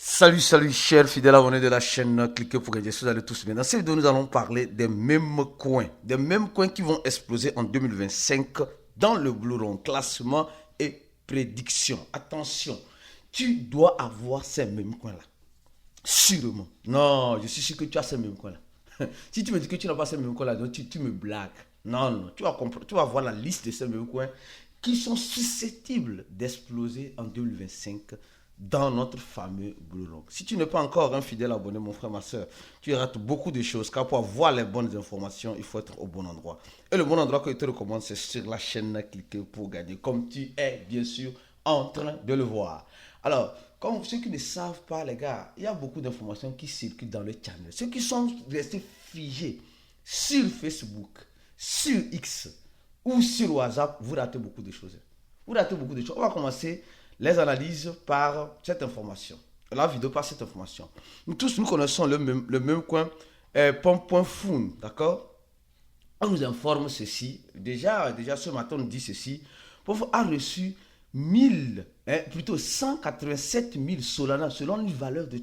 Salut, chers fidèles abonnés de la chaîne, cliquez pour gagner, vous allez tous bien. Dans cette vidéo, nous allons parler des mêmes coins qui vont exploser en 2025 dans le Blue Run, classement et prédiction. Attention, tu dois avoir ces mêmes coins-là. Sûrement. Non, je suis sûr que tu as ces mêmes coins-là. Si tu me dis que tu n'as pas ces mêmes coins-là, donc tu me blagues. Non, tu vas voir la liste de ces mêmes coins qui sont susceptibles d'exploser en 2025 dans notre fameux Blue Run. Si tu n'es pas encore un fidèle abonné, mon frère, ma soeur, tu rates beaucoup de choses, car pour avoir les bonnes informations, il faut être au bon endroit. Et le bon endroit que je te recommande, c'est sur la chaîne Cliquer pour gagner, comme tu es bien sûr en train de le voir. Alors, comme ceux qui ne savent pas, les gars, il y a beaucoup d'informations qui circulent dans le channel. Ceux qui sont restés figés sur Facebook, sur X ou sur WhatsApp, vous ratez beaucoup de choses. Vous ratez beaucoup de choses. On va commencer les analyses par cette information. La vidéo par cette information. Nous tous, nous connaissons le même coin, Pom.Fun, d'accord? On nous informe ceci. Déjà ce matin, on nous dit ceci. Pom a reçu 187 000 Solana, selon une valeur de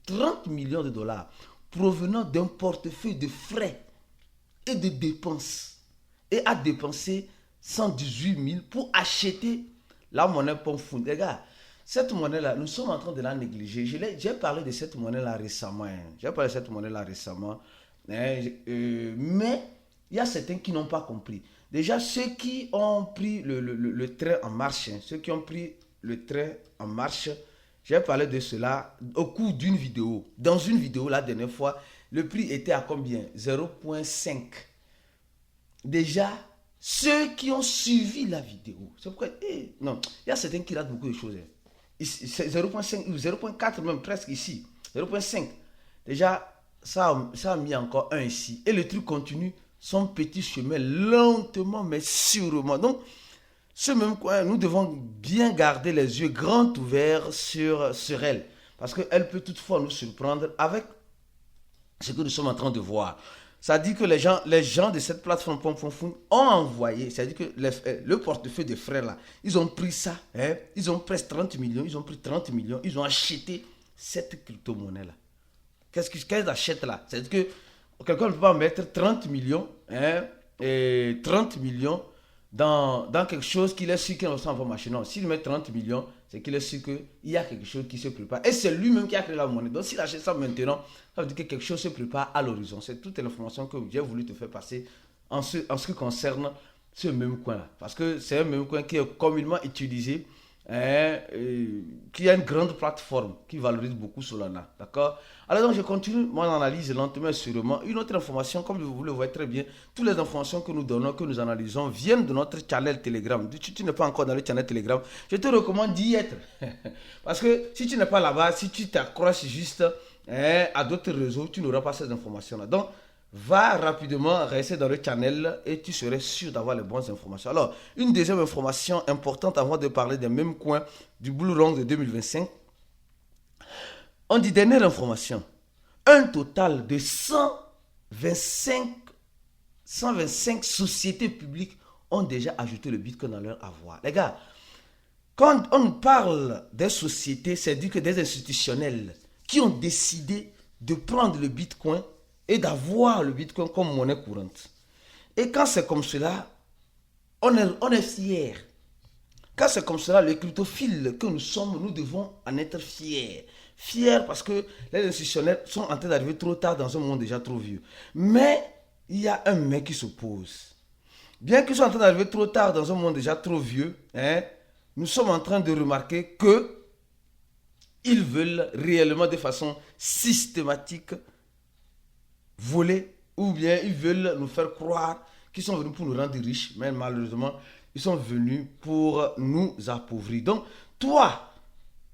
30 millions de dollars, provenant d'un portefeuille de frais et de dépenses. Et a dépensé 118 000 pour acheter la monnaie Pom.Fun. Les gars, cette monnaie-là, nous sommes en train de la négliger. J'ai parlé de cette monnaie-là récemment. Mais il y a certains qui n'ont pas compris. Déjà, ceux qui ont pris le train en marche, j'ai parlé de cela au cours d'une vidéo. Dans une vidéo, la dernière fois, le prix était à combien? 0,5. Déjà, ceux qui ont suivi la vidéo, c'est pourquoi, non, il y a certains qui ratent beaucoup de choses. C'est 0,5 ou 0,4 même presque ici. 0,5. Déjà, ça a mis encore un ici. Et le truc continue son petit chemin lentement mais sûrement. Donc, ce même coin, nous devons bien garder les yeux grands ouverts sur elle. Parce qu'elle peut toutefois nous surprendre avec ce que nous sommes en train de voir. Ça dit que les gens de cette plateforme Pom.Fun ont envoyé, c'est-à-dire que le portefeuille des frères là, ils ont pris ça, ils ont presque 30 millions, ils ont pris 30 millions, ils ont acheté cette crypto-monnaie là. Qu'est-ce qu'ils achètent là? C'est-à-dire que quelqu'un ne peut pas mettre 30 millions, et 30 millions dans quelque chose qu'il est sûr qu'il ne va pas marcher. Non, s'il met 30 millions, c'est qu'il est sûr qu'il y a quelque chose qui se prépare. Et c'est lui-même qui a créé la monnaie. Donc s'il achète ça maintenant, ça veut dire que quelque chose se prépare à l'horizon. C'est toute l'information que j'ai voulu te faire passer en ce qui concerne ce même coin-là. Parce que c'est un même coin qui est communément utilisé, qui a une grande plateforme qui valorise beaucoup Solana. D'accord? Alors donc je continue mon analyse lentement et sûrement. Une autre information, comme vous le voyez très bien, toutes les informations que nous donnons, que nous analysons, viennent de notre channel Telegram. Tu n'es pas encore dans le channel Telegram, je te recommande d'y être. Parce que si tu n'es pas là-bas, si tu t'accroches juste à d'autres réseaux, tu n'auras pas ces informations-là. Donc, va rapidement rester dans le channel et tu serais sûr d'avoir les bonnes informations. Alors, une deuxième information importante avant de parler des mêmes coins du Blue Run de 2025. On dit dernière information. Un total de 125 sociétés publiques ont déjà ajouté le Bitcoin dans leur avoir. Les gars, quand on parle des sociétés, c'est dire que des institutionnels qui ont décidé de prendre le Bitcoin et d'avoir le Bitcoin comme monnaie courante. Et quand c'est comme cela, on est fiers. Quand c'est comme cela, les cryptophiles que nous sommes, nous devons en être fiers. Fiers parce que les institutionnels sont en train d'arriver trop tard dans un monde déjà trop vieux. Mais il y a un mais qui s'oppose. Bien qu'ils soient en train d'arriver trop tard dans un monde déjà trop vieux, nous sommes en train de remarquer que ils veulent réellement de façon systématique voler, ou bien ils veulent nous faire croire qu'ils sont venus pour nous rendre riches, mais malheureusement, ils sont venus pour nous appauvrir. Donc, toi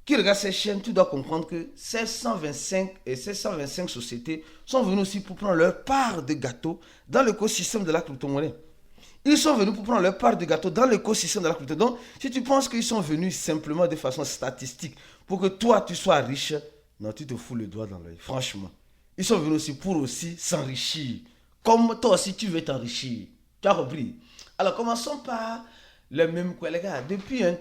qui regardes ces chaînes, tu dois comprendre que ces 125 sociétés sont venues aussi pour prendre leur part de gâteau dans l'écosystème de la crypto-monnaie. Ils sont venus pour prendre leur part de gâteau dans l'écosystème de la crypto. Donc, si tu penses qu'ils sont venus simplement de façon statistique pour que toi, tu sois riche, non, tu te fous le doigt dans l'œil, franchement. Ils sont venus aussi pour aussi s'enrichir. Comme toi aussi, tu veux t'enrichir. Tu as compris? Alors, commençons par les mêmes coins. Les gars, depuis un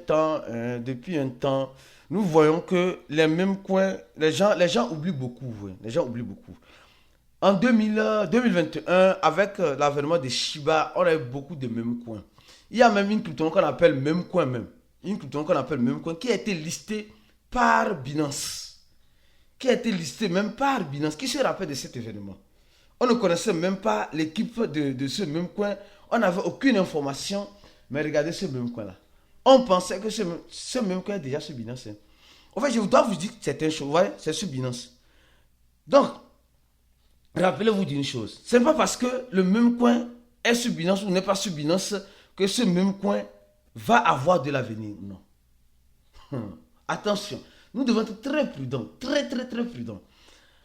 temps, nous voyons que les mêmes coins, les gens oublient beaucoup. Ouais, les gens oublient beaucoup. En 2021, avec l'avènement de Shiba, on a eu beaucoup de mêmes coins. Il y a même une crypto qu'on appelle même coin même. Une crypto qu'on appelle même coin qui a été listée par Binance. Qui a été listée même par Binance. Qui se rappelle de cet événement? On ne connaissait même pas l'équipe de ce même coin. On n'avait aucune information. Mais regardez ce même coin là. On pensait que ce même coin est déjà sur Binance. En fait, je dois vous dire certaines choses. Vous voyez, c'est sur Binance. Donc, rappelez-vous d'une chose. Ce n'est pas parce que le même coin est sur Binance ou n'est pas sur Binance que ce même coin va avoir de l'avenir. Non. Attention. Nous devons être très prudents. Très prudents.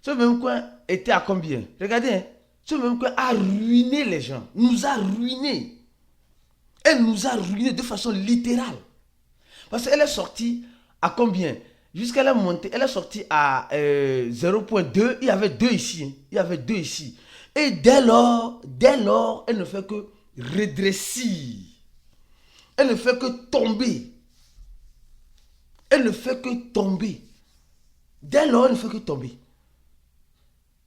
Ce même coin était à combien? Regardez, hein, ce même coin a ruiné les gens. Nous a ruinés. Elle nous a ruinés de façon littérale. Parce qu'elle est sortie à combien? Jusqu'à la montée, elle est sortie à 0.2. Il y avait 2 ici. Hein. Il y avait 2 ici. Et dès lors, elle ne fait que redresser. Elle ne fait que tomber. Elle ne fait que tomber. Dès lors, elle ne fait que tomber.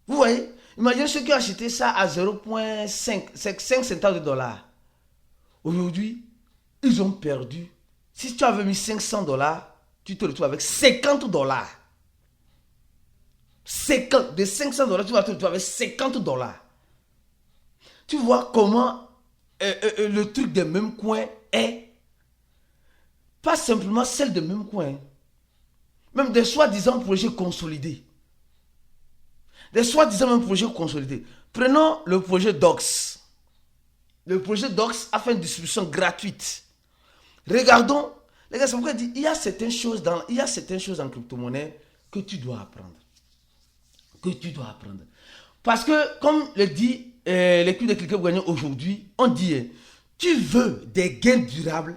Vous voyez? Imaginez ceux qui ont acheté ça à 0.5, 5 centimes de dollars. Aujourd'hui, ils ont perdu. Si tu avais mis 500 dollars, tu te retrouves avec 50 dollars. 50, de 500 dollars, tu vas te retrouver avec 50 dollars. Tu vois comment le truc des mêmes coins est pas simplement celle des mêmes coins. Même des soi-disant projets consolidés. Des soi-disant même projets consolidés. Prenons le projet Dox. Le projet Dox a fait une distribution gratuite. Regardons, les gars, c'est pourquoi je dis, il y a certaines choses en crypto-monnaie que tu dois apprendre. Que tu dois apprendre. Parce que, comme le dit l'équipe de Cliquer pour gagner aujourd'hui, on dit, tu veux des gains durables.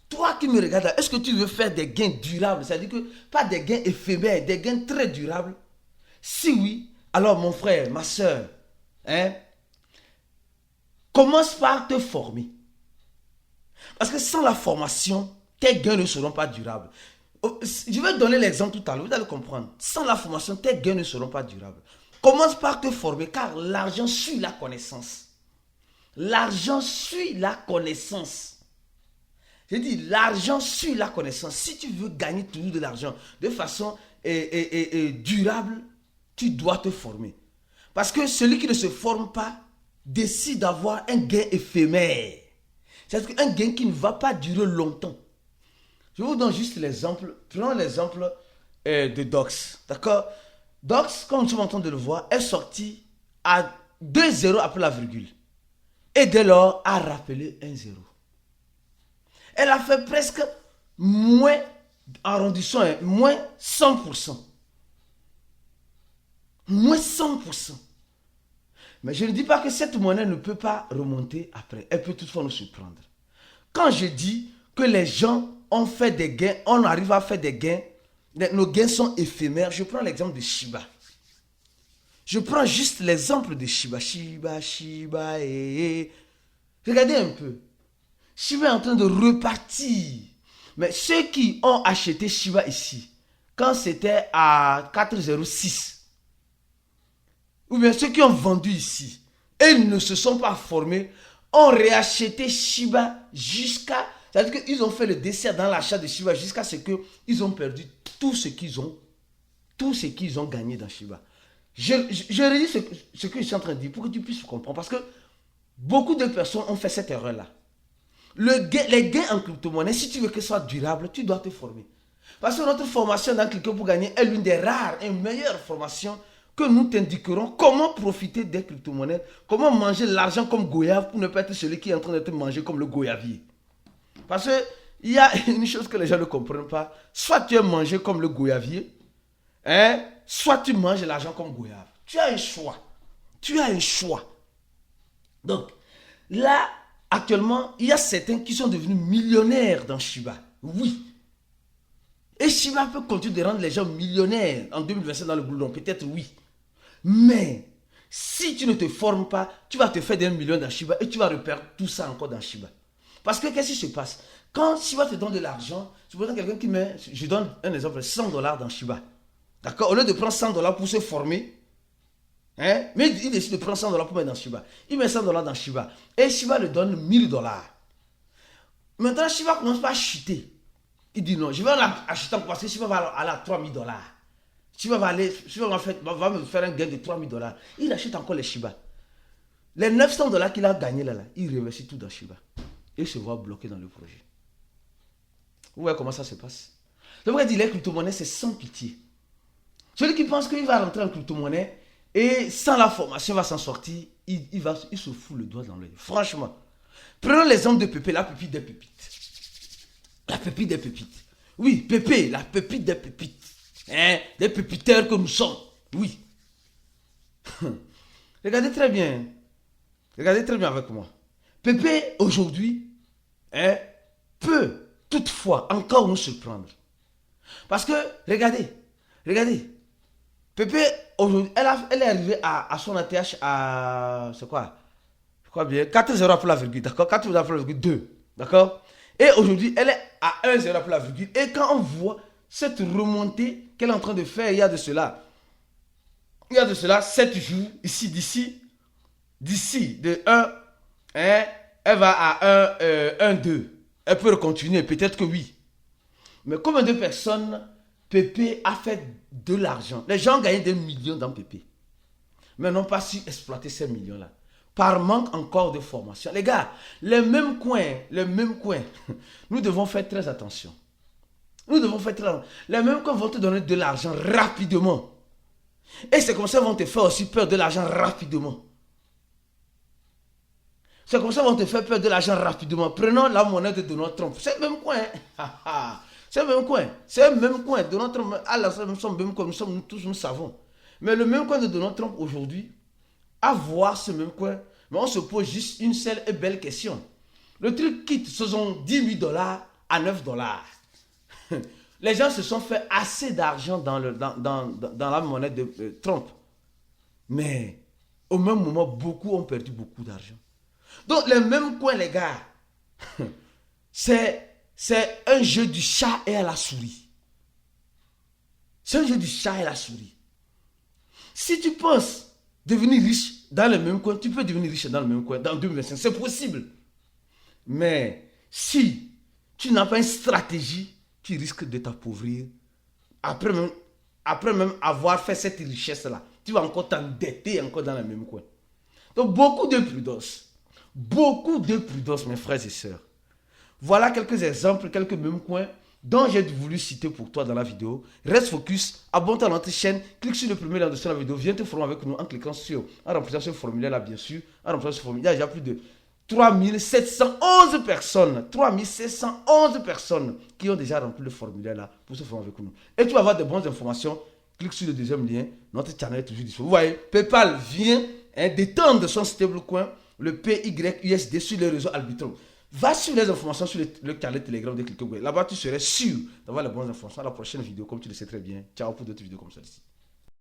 Toi qui me regardes, est-ce que tu veux faire des gains durables? C'est-à-dire que pas des gains éphémères, des gains très durables. Si oui, alors mon frère, ma soeur, commence par te former. Parce que sans la formation, tes gains ne seront pas durables. Je vais donner l'exemple tout à l'heure, vous allez comprendre. Sans la formation, tes gains ne seront pas durables. Commence par te former, car l'argent suit la connaissance. L'argent suit la connaissance. J'ai dit, l'argent suit la connaissance. Si tu veux gagner toujours de l'argent de façon durable, tu dois te former. Parce que celui qui ne se forme pas décide d'avoir un gain éphémère. C'est-à-dire un gain qui ne va pas durer longtemps. Je vous donne juste l'exemple. Prenons l'exemple de Dox. D'accord? Dox, comme nous sommes en train de le voir, est sorti à 2 zéros après la virgule. Et dès lors, a rappelé 1 zéro. Elle a fait presque moins, arrondissons, moins 100%. Moins 100%. Mais je ne dis pas que cette monnaie ne peut pas remonter après. Elle peut toutefois nous surprendre. Quand je dis que les gens ont fait des gains, on arrive à faire des gains, nos gains sont éphémères. Je prends l'exemple de Shiba. Je prends juste l'exemple de Shiba. Shiba, Regardez un peu. Shiba est en train de repartir. Mais ceux qui ont acheté Shiba ici, quand c'était à 4,06, ou bien ceux qui ont vendu ici, et ne se sont pas formés, ont réacheté Shiba jusqu'à... C'est-à-dire qu'ils ont fait le dessert dans l'achat de Shiba jusqu'à ce qu'ils ont perdu tout ce qu'ils ont gagné dans Shiba. Je redis ce que je suis en train de dire pour que tu puisses comprendre. Parce que beaucoup de personnes ont fait cette erreur-là. Les gains en crypto-monnaie, si tu veux que ce soit durable, tu dois te former. Parce que notre formation dans Cliquer pour gagner est l'une des rares et meilleures formations que nous t'indiquerons comment profiter des crypto-monnaies, comment manger l'argent comme goyave pour ne pas être celui qui est en train de te manger comme le goyavier. Parce qu'il y a une chose que les gens ne comprennent pas. Soit tu es mangé comme le goyavier, soit tu manges l'argent comme goyave. Tu as un choix. Tu as un choix. Donc, là, actuellement, il y a certains qui sont devenus millionnaires dans Shiba. Oui. Et Shiba peut continuer de rendre les gens millionnaires en 2025 dans le boulot. Peut-être oui. Mais, si tu ne te formes pas, tu vas te faire des millions dans Shiba et tu vas reperdre tout ça encore dans Shiba. Parce que qu'est-ce qui se passe? Quand Shiba te donne de l'argent, supposons quelqu'un qui met, je donne un exemple, $100 dans Shiba. D'accord? Au lieu de prendre $100 pour se former, hein, mais il décide de prendre $100 pour mettre dans Shiba. Il met $100 dans Shiba. Et Shiba lui donne $1000. Maintenant, Shiba commence pas à chuter. Il dit non, je vais acheter parce que Shiba va aller à $3000. Shiba va me faire un gain de $3000. Il achète encore les Shiba. Les $900 qu'il a gagné là, il réinvestit tout dans Shiba. Et il se voit bloqué dans le projet. Vous voyez comment ça se passe? Donc, on va dire les crypto-monnaies, c'est sans pitié. Celui qui pense qu'il va rentrer en crypto-monnaie et sans la formation va s'en sortir, il se fout le doigt dans l'œil. Franchement. Prenons l'exemple de Pépé, la pépite des pépites. La pépite des pépites. Oui, Pépé, la pépite des pépites. Hein? Des pépiteurs que nous sommes. Oui. Regardez très bien. Regardez très bien avec moi. Pépé, aujourd'hui, hein, peut toutefois encore nous surprendre. Parce que, regardez. Pépé, aujourd'hui, elle est arrivée à son ATH à, c'est quoi? Je crois bien, 4,0 après la virgule, d'accord? 4,0 après la virgule 2, d'accord? Et aujourd'hui, elle est à 1,0 après la virgule. Et quand on voit cette remontée qu'elle est en train de faire, il y a de cela 7 jours, d'ici, de 1, hein, elle va à 1, 2. Elle peut continuer, peut-être que oui. Mais combien de personnes Pépé a fait de l'argent? Les gens ont gagné des millions dans Pépé, mais n'ont pas su exploiter ces millions-là. Par manque encore de formation. Les gars, les mêmes coins, nous devons faire très attention. Les mêmes coins vont te donner de l'argent rapidement. Et c'est comme ça qu'ils vont te faire aussi peur de l'argent rapidement. Prenons la monnaie de Donald Trump. C'est le même coin. C'est le même coin. Donald Trump, nous savons. Mais le même coin de Donald Trump aujourd'hui, à voir ce même coin, mais on se pose juste une seule et belle question. Le truc quitte, ce sont $10,000 à $9. Les gens se sont fait assez d'argent dans la monnaie de Trump. Mais au même moment, beaucoup ont perdu beaucoup d'argent. Donc, les mêmes coins, les gars, c'est un jeu du chat et à la souris. C'est un jeu du chat et à la souris. Si tu penses devenir riche dans le même coin, tu peux devenir riche dans le même coin dans 2025. C'est possible. Mais si tu n'as pas une stratégie, tu risques de t'appauvrir. Après même avoir fait cette richesse-là, tu vas encore t'endetter encore dans le même coin. Donc, beaucoup de prudence. Mes frères et sœurs. Voilà quelques exemples, quelques mêmes coins dont j'ai voulu citer pour toi dans la vidéo. Reste focus, abonne-toi à notre chaîne, clique sur le premier lien de la vidéo, viens te former avec nous en cliquant en remplissant ce formulaire-là, bien sûr. En remplissant ce formulaire, il y a déjà plus de 3711 personnes qui ont déjà rempli le formulaire-là pour se former avec nous. Et tu vas avoir de bonnes informations. Clique sur le deuxième lien, notre channel est toujours disponible. Vous voyez, PayPal vient d'étendre son stablecoin, le PYUSD, sur les réseaux Arbitrum. Va sur les informations sur le canal Telegram de Cliquez. Là-bas, tu serais sûr d'avoir les bonnes informations. À la prochaine vidéo, comme tu le sais très bien. Ciao pour d'autres vidéos comme celle-ci.